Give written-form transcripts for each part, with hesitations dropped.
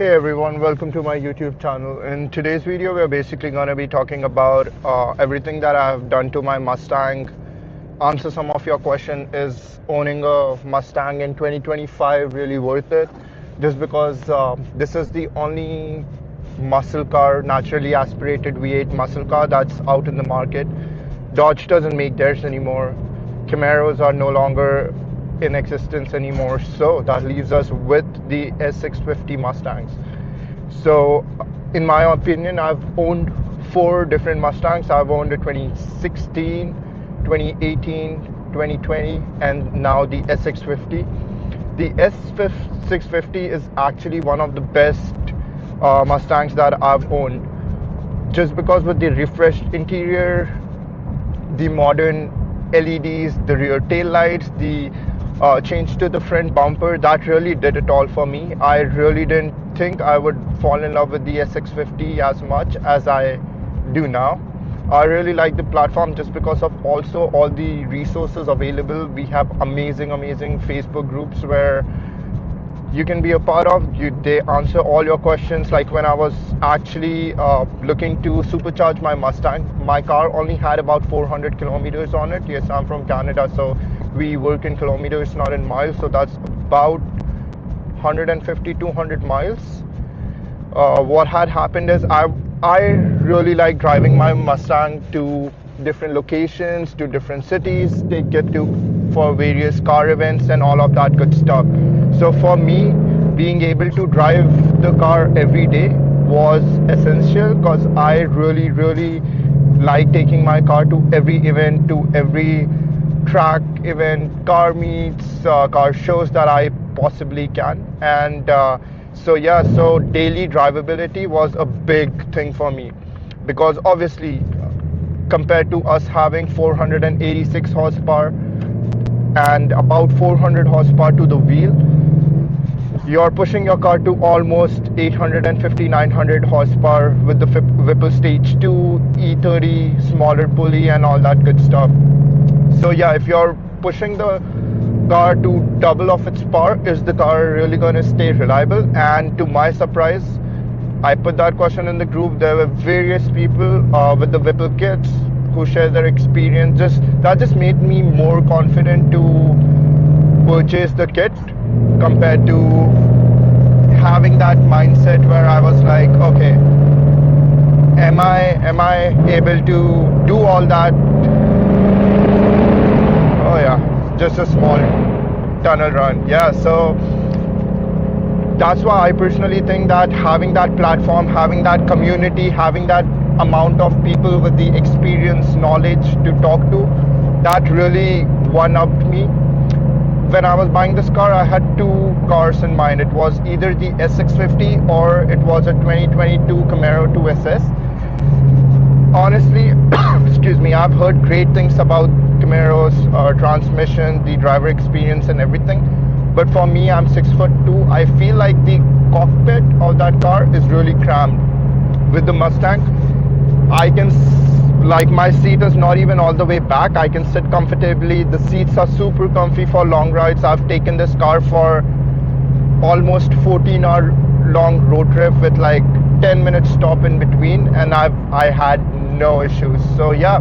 Hey everyone, welcome to my YouTube channel. In today's video, we're basically going to be talking about everything that I've done to my Mustang. Answer some of your question: is owning a Mustang in 2025 really worth it? Just because this is the only muscle car, naturally aspirated V8 muscle car that's out in the market. Dodge doesn't make theirs anymore. Camaros are no longer in existence anymore, so that leaves us with the S650 Mustangs. So in my opinion, I've owned four different Mustangs. I've owned a 2016, 2018, 2020, and now the S650. The S650 is actually one of the best Mustangs that I've owned, just because with the refreshed interior, the modern LEDs, the rear tail lights, the change to the front bumper, that really did it all for me. I really didn't think I would fall in love with the S650 as much as I do now. I really like the platform just because of also all the resources available. We have amazing Facebook groups where you can be a part of. They answer all your questions. Like when I was actually looking to supercharge my Mustang, my car only had about 400 kilometers on it. Yes, I'm from Canada, so we work in kilometers, not in miles. So that's about 150, 200 miles. What had happened is I really like driving my Mustang to different locations, to different cities, take it to for various car events and all of that good stuff. So for me, being able to drive the car every day was essential, because I really like taking my car to every event, to every track event, car meets, car shows that I possibly can. And so daily drivability was a big thing for me, because obviously compared to us having 486 horsepower and about 400 horsepower to the wheel, you're pushing your car to almost 850, 900 horsepower with the Whipple Stage 2, E30, smaller pulley and all that good stuff. So yeah, if you're pushing the car to double of its power, is the car really going to stay reliable? And to my surprise, I put that question in the group. There were various people with the Whipple kits who shared their experience. That just made me more confident to purchase the kit, compared to having that mindset where I was like, okay, am I able to do all that? Oh yeah, just a small tunnel run. Yeah, so that's why I personally think that having that platform, having that community, having that amount of people with the experience, knowledge to talk to, that really one-upped me. When I was buying this car, I had two cars in mind. It was either the S650 or it was a 2022 Camaro 2SS. Honestly, excuse me, I've heard great things about Camaro's transmission, the driver experience and everything. But for me, I'm 6'2". I feel like the cockpit of that car is really cramped. With the Mustang, my seat is not even all the way back. I can sit comfortably. The seats are super comfy for long rides. I've taken this car for almost 14-hour long road trip with like 10-minute stop in between, and I had no issues. So yeah,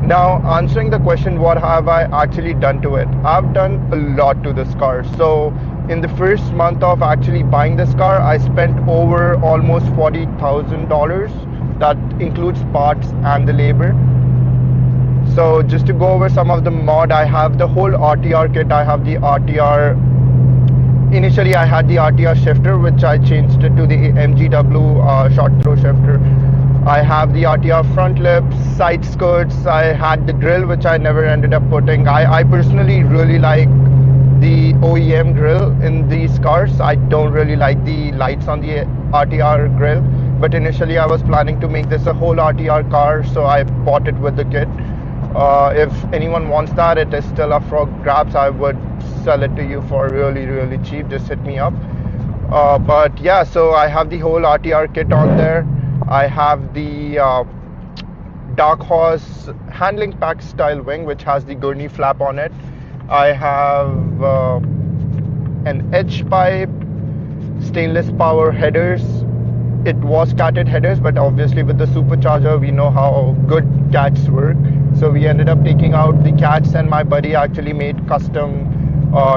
now answering the question, what have I actually done to it? I've done a lot to this car. So in the first month of actually buying this car, I spent over almost $40,000. That includes parts and the labor. So just to go over some of the mod, I have the whole RTR kit. I have the RTR. Initially I had the RTR shifter, which I changed it to the MGW short throw shifter. I have the RTR front lips, side skirts. I had the grille, which I never ended up putting. I personally really like the OEM grille in these cars. I don't really like the lights on the RTR grille, but initially I was planning to make this a whole RTR car, so I bought it with the kit. If anyone wants that, it is still up for grabs. I would sell it to you for really cheap. Just hit me up. But yeah, so I have the whole RTR kit on there. I have the Dark Horse handling pack style wing, which has the gurney flap on it. I have an edge pipe, stainless power headers. It was catted headers, but obviously with the supercharger we know how good cats work, so we ended up taking out the cats, and my buddy actually made custom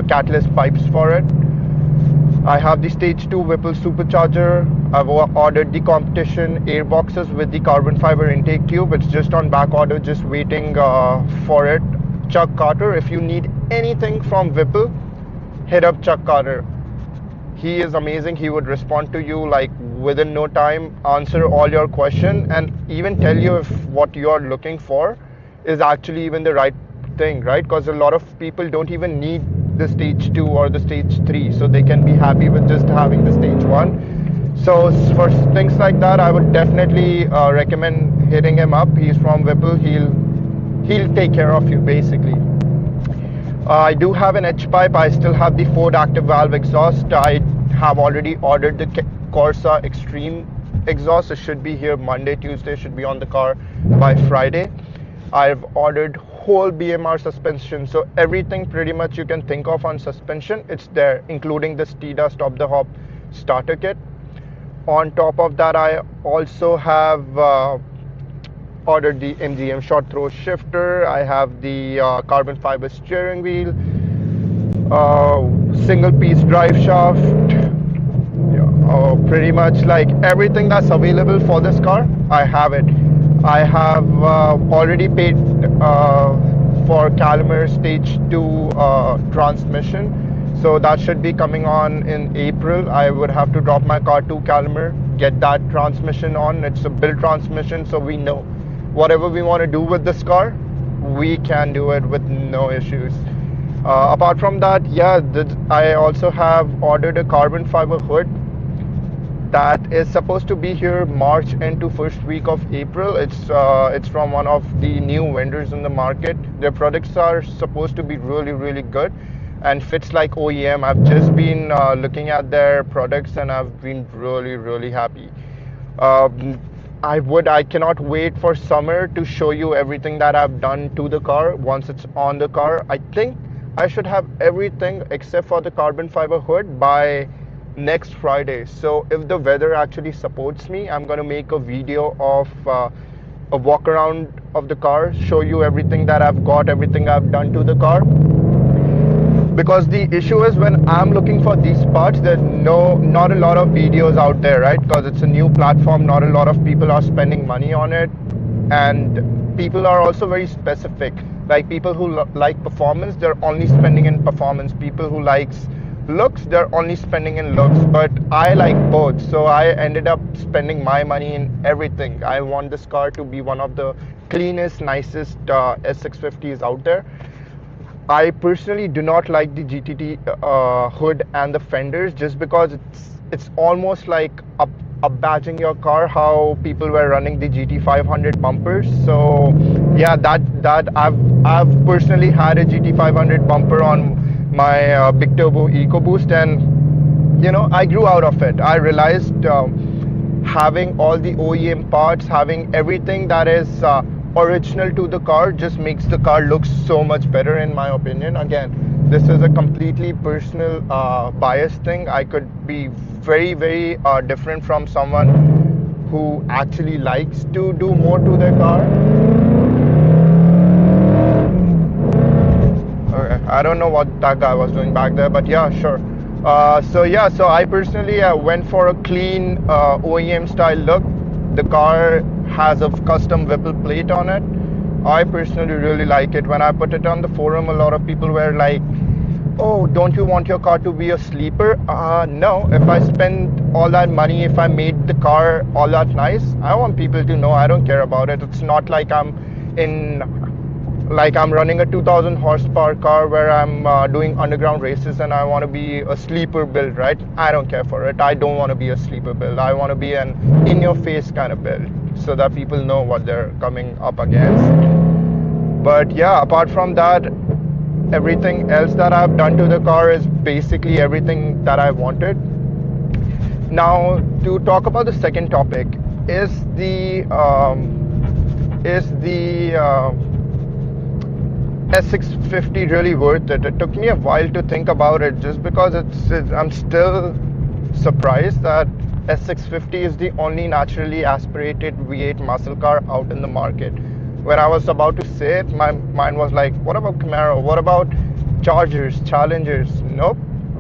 catless pipes for it. I have the stage 2 Whipple supercharger. I've ordered the competition airboxes with the carbon fiber intake tube. It's just on back order, just waiting for it. Chuck Carter, if you need anything from Whipple, hit up Chuck Carter. He is amazing. He would respond to you like within no time, answer all your question, and even tell you if what you're looking for is actually even the right thing, right? Because a lot of people don't even need the stage 2 or the stage 3, so they can be happy with just having the stage 1. So for things like that, I would definitely recommend hitting him up. He's from Whipple. He'll take care of you basically. I do have an H pipe. I still have the Ford active valve exhaust. I have already ordered the Corsa Extreme exhaust. It should be here Monday, Tuesday. Should be on the car by Friday. I've ordered whole BMR suspension. So everything pretty much you can think of on suspension, it's there, including the Stida Stop the Hop starter kit. On top of that, I also have ordered the MGM short throw shifter. I have the carbon fiber steering wheel, single piece drive shaft. Pretty much like everything that's available for this car, I have it. I have already paid for Calimer stage 2 transmission, so that should be coming on in April. I would have to drop my car to Calimer, get that transmission on. It's a built transmission, so we know whatever we want to do with this car, we can do it with no issues. Apart from that, yeah, I also have ordered a carbon fiber hood that is supposed to be here March into first week of April. It's from one of the new vendors in the market. Their products are supposed to be really good and fits like OEM. I've just been looking at their products and I've been really happy. I cannot wait for summer to show you everything that I've done to the car once it's on the car. I think I should have everything except for the carbon fiber hood by next Friday. So if the weather actually supports me, I'm gonna make a video of a walk around of the car, show you everything that I've got, everything I've done to the car. Because the issue is when I'm looking for these parts, there's not a lot of videos out there, right? Because it's a new platform, not a lot of people are spending money on it, and people are also very specific. Like people who like performance, they're only spending in performance. People who likes looks, they're only spending in looks. But I like both, so I ended up spending my money in everything. I want this car to be one of the cleanest, nicest S650s out there. I personally do not like the GTT hood and the fenders, just because it's almost like badging your car how people were running the GT500 bumpers. So yeah, that I've personally had a GT500 bumper on my big turbo EcoBoost, and you know, I grew out of it. I realized having all the OEM parts, having everything that is original to the car just makes the car look so much better, in my opinion. Again, this is a completely personal bias thing. I could be very different from someone who actually likes to do more to their car. Okay, I don't know what that guy was doing back there, but yeah, sure. So I personally went for a clean OEM style look. The car has a custom Whipple plate on it. I personally really like it. When I put it on the forum, a lot of people were like, oh, don't you want your car to be a sleeper? No, if I spend all that money, if I made the car all that nice, I want people to know I don't care about it. It's not like I'm running a 2000 horsepower car where I'm doing underground races and I want to be a sleeper build, right? I don't care for it. I don't want to be a sleeper build. I want to be an in-your-face kind of build, so that people know what they're coming up against. But yeah, apart from that, everything else that I've done to the car is basically everything that I wanted. Now, to talk about the second topic, is the S650 really worth it? It took me a while to think about it, just because I'm still surprised that S650 is the only naturally aspirated V8 muscle car out in the market. When I was about to say it, my mind was like, what about Camaro? What about Chargers, Challengers? Nope,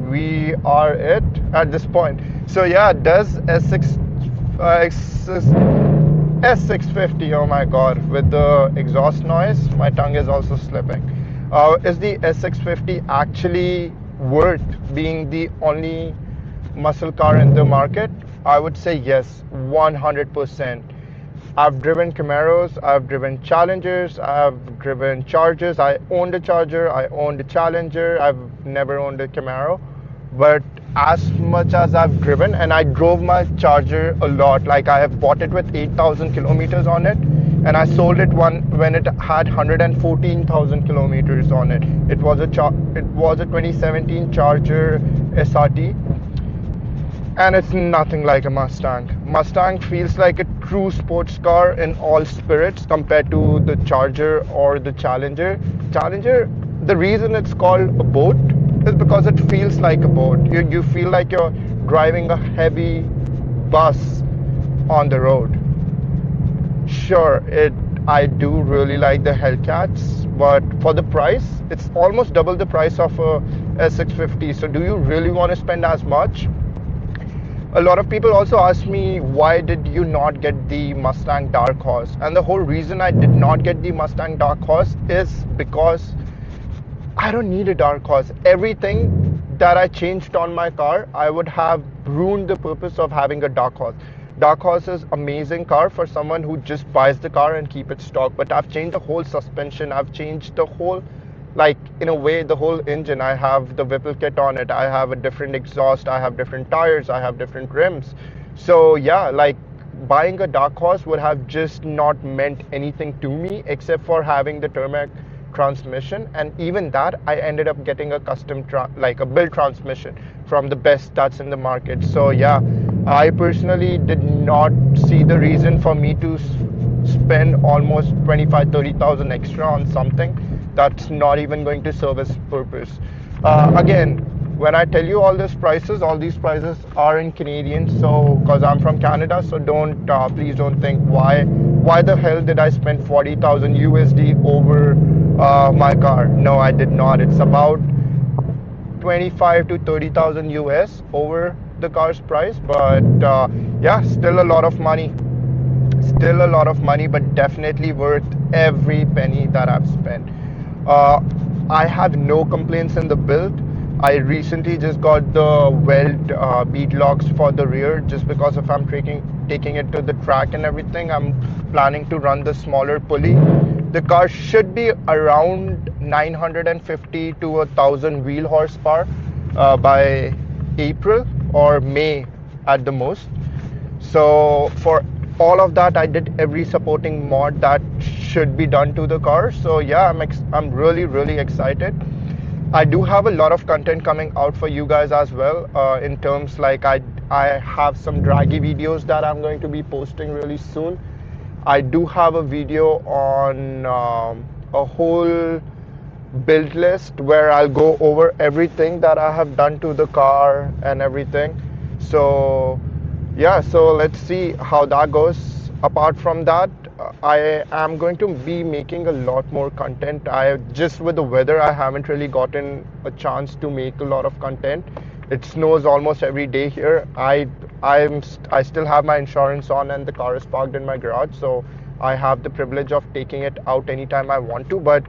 we are it at this point. So yeah, does S650, oh my god, with the exhaust noise, my tongue is also slipping. Is the S650 actually worth being the only muscle car in the market? I would say yes, 100%. I've driven Camaros, I've driven Challengers, I've driven Chargers. I owned a Charger, I owned a Challenger, I've never owned a Camaro. But as much as I've driven, and I drove my Charger a lot, like I have bought it with 8,000 kilometers on it, and I sold it when it had 114,000 kilometers on it. It was a 2017 Charger SRT, and it's nothing like a Mustang. Mustang feels like a true sports car in all spirits compared to the Charger or the Challenger. Challenger, the reason it's called a boat is because it feels like a boat. You feel like you're driving a heavy bus on the road. Sure, I do really like the Hellcats, but for the price, it's almost double the price of a S650. So do you really want to spend as much? A lot of people also ask me, why did you not get the Mustang Dark Horse? And the whole reason I did not get the Mustang Dark Horse is because I don't need a Dark Horse. Everything that I changed on my car, I would have ruined the purpose of having a Dark Horse. Dark Horse is amazing car for someone who just buys the car and keep it stock. But I've changed the whole suspension. I've changed the whole, like in a way, the whole engine. I have the Whipple kit on it. I have a different exhaust. I have different tires. I have different rims. So yeah, like buying a Dark Horse would have just not meant anything to me except for having the Turmac transmission, and even that I ended up getting a custom like a built transmission from the best that's in the market. So yeah, I personally did not see the reason for me to spend almost 25-30,000 extra on something that's not even going to serve its purpose. Again, when I tell you all these prices are in Canadian, so because I'm from Canada, so please don't think why the hell did I spend 40,000 USD over my car. No, I did not. It's about 25 to 30,000 US over the car's price, but yeah, still a lot of money, but definitely worth every penny that I've spent. I have no complaints in the build. I recently just got the weld bead locks for the rear, just because if I'm taking it to the track and everything, I'm planning to run the smaller pulley. The car should be around 950 to 1,000 wheel horsepower by April or May at the most. So for all of that, I did every supporting mod that should be done to the car. So yeah, I'm really excited. I do have a lot of content coming out for you guys as well, in terms like I have some draggy videos that I'm going to be posting really soon. I do have a video on a whole build list where I'll go over everything that I have done to the car and everything. So yeah, so let's see how that goes. Apart from that, I am going to be making a lot more content. Just with the weather, I haven't really gotten a chance to make a lot of content. It snows almost every day here. I still have my insurance on and the car is parked in my garage, so I have the privilege of taking it out anytime I want to. But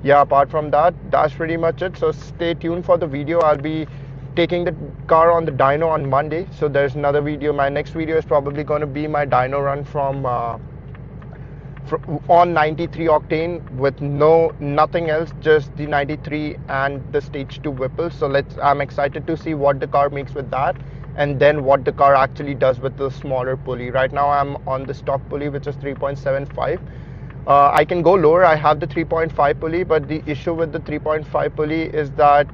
yeah, apart from that, that's pretty much it. So stay tuned for the video. I'll be taking the car on the dyno on Monday, so there's another video. My next video is probably going to be my dyno run from on 93 octane with nothing else, just the 93 and the stage 2 Whipple. So I'm excited to see what the car makes with that, and then what the car actually does with the smaller pulley. Right now I'm on the stock pulley, which is 3.75. I can go lower. I have the 3.5 pulley, but the issue with the 3.5 pulley is that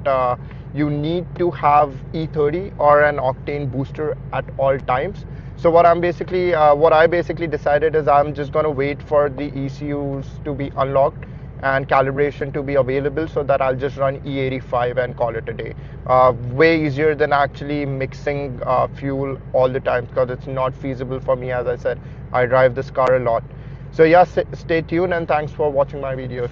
you need to have E30 or an octane booster at all times. So what I basically decided is I'm just going to wait for the ECUs to be unlocked, and calibration to be available, so that I'll just run E85 and call it a day. Way easier than actually mixing fuel all the time, because it's not feasible for me. As I said, I drive this car a lot. So yeah, stay tuned, and thanks for watching my video.